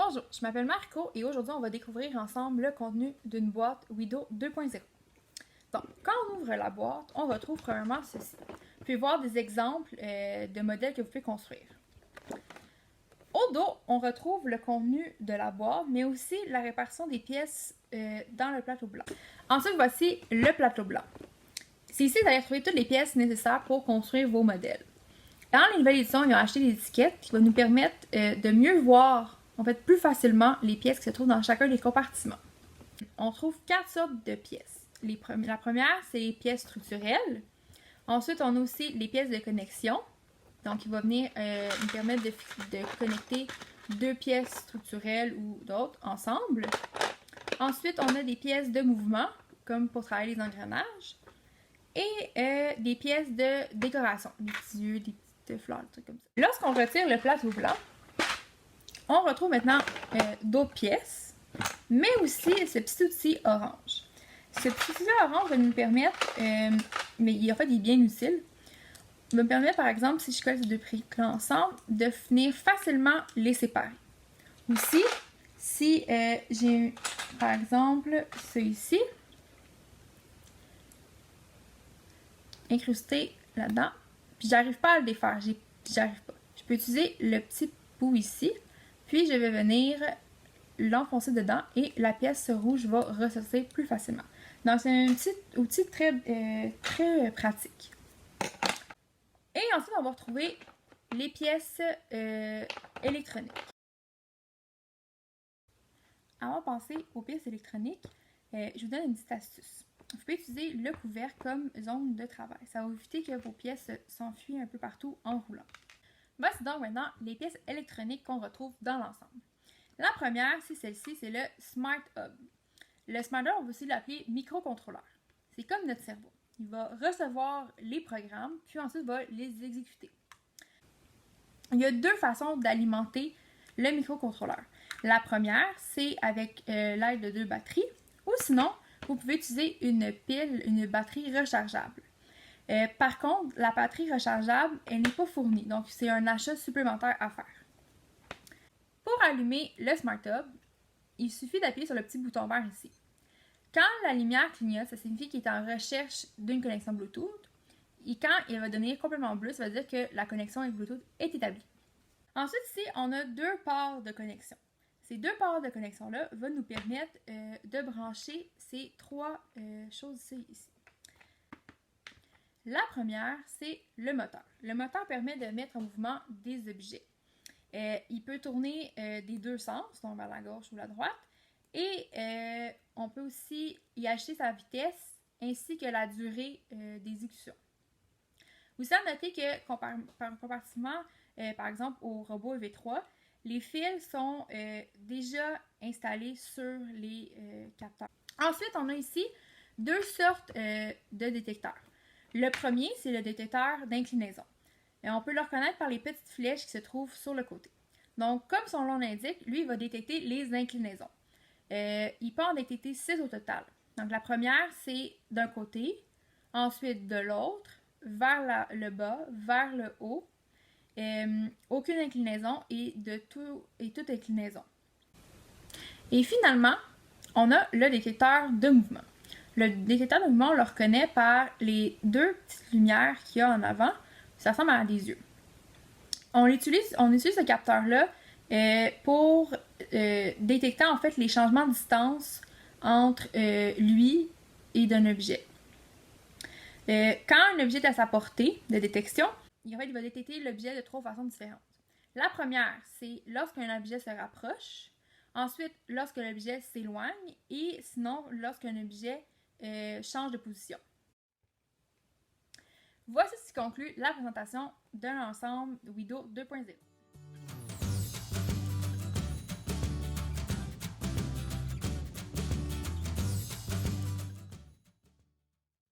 Bonjour, je m'appelle Marco et aujourd'hui on va découvrir ensemble le contenu d'une boîte Wido 2.0. Donc, quand on ouvre la boîte, on retrouve premièrement ceci. Vous pouvez voir des exemples de modèles que vous pouvez construire. Au dos, on retrouve le contenu de la boîte, mais aussi la répartition des pièces dans le plateau blanc. Ensuite, voici le plateau blanc. C'est ici que vous allez retrouver toutes les pièces nécessaires pour construire vos modèles. Dans les nouvelles éditions, ils ont acheté des étiquettes qui vont nous permettre de mieux voir, en fait, plus facilement les pièces qui se trouvent dans chacun des compartiments. On trouve 4 sortes de pièces. La première, c'est les pièces structurelles. Ensuite, on a aussi les pièces de connexion. Donc, il va venir nous permettre de connecter deux pièces structurelles ou d'autres ensemble. Ensuite, on a des pièces de mouvement, comme pour travailler les engrenages. Et des pièces de décoration, des petits yeux, des petites fleurs, des trucs comme ça. Lorsqu'on retire le plateau blanc, on retrouve maintenant d'autres pièces, mais aussi ce petit outil orange. Ce petit outil orange va nous permettre, mais en fait il est bien utile, va me permettre par exemple, si je colle ces deux briques-là ensemble, de venir facilement les séparer. Aussi, si j'ai par exemple ce ici, incrusté là-dedans, puis j'arrive pas à le défaire, j'arrive pas. Je peux utiliser le petit bout ici, puis je vais venir l'enfoncer dedans et la pièce rouge va ressortir plus facilement. Donc c'est un petit outil très pratique. Et ensuite on va retrouver les pièces électroniques. Avant de passer aux pièces électroniques, je vous donne une petite astuce. Vous pouvez utiliser le couvercle comme zone de travail. Ça va éviter que vos pièces s'enfuient un peu partout en roulant. Voici donc maintenant les pièces électroniques qu'on retrouve dans l'ensemble. La première, c'est celle-ci, c'est le Smart Hub. Le Smart Hub, on va aussi l'appeler microcontrôleur. C'est comme notre cerveau. Il va recevoir les programmes, puis ensuite va les exécuter. Il y a deux façons d'alimenter le microcontrôleur. La première, c'est avec l'aide de deux batteries, ou sinon, vous pouvez utiliser une batterie rechargeable. Par contre, la batterie rechargeable, elle n'est pas fournie, donc c'est un achat supplémentaire à faire. Pour allumer le Smart Hub, il suffit d'appuyer sur le petit bouton vert ici. Quand la lumière clignote, ça signifie qu'il est en recherche d'une connexion Bluetooth. Et quand il va devenir complètement bleu, ça veut dire que la connexion avec Bluetooth est établie. Ensuite, ici, on a deux ports de connexion. Ces deux ports de connexion-là vont nous permettre de brancher ces trois choses ici. La première, c'est le moteur. Le moteur permet de mettre en mouvement des objets. Il peut tourner des deux sens, donc vers la gauche ou la droite. Et on peut aussi y ajuster sa vitesse ainsi que la durée d'exécution. Vous savez noter que comparativement, par exemple, au robot EV3, les fils sont déjà installés sur les capteurs. Ensuite, on a ici deux sortes de détecteurs. Le premier, c'est le détecteur d'inclinaison. On peut le reconnaître par les petites flèches qui se trouvent sur le côté. Donc, comme son nom l'indique, lui, il va détecter les inclinaisons. Il peut en détecter 6 au total. Donc, la première, c'est d'un côté, ensuite de l'autre, vers le bas, vers le haut. Aucune inclinaison et toute inclinaison. Et finalement, on a le détecteur de mouvement. Le détecteur de mouvement, on le reconnaît par les deux petites lumières qu'il y a en avant. Ça ressemble à des yeux. On utilise ce capteur-là pour détecter en fait les changements de distance entre lui et d'un objet. Quand un objet est à sa portée de détection, il va détecter l'objet de trois façons différentes. La première, c'est lorsqu'un objet se rapproche. Ensuite, lorsque l'objet s'éloigne. Et sinon, lorsqu'un objet change de position. Voici ce qui conclut la présentation de l'ensemble Wido 2.0.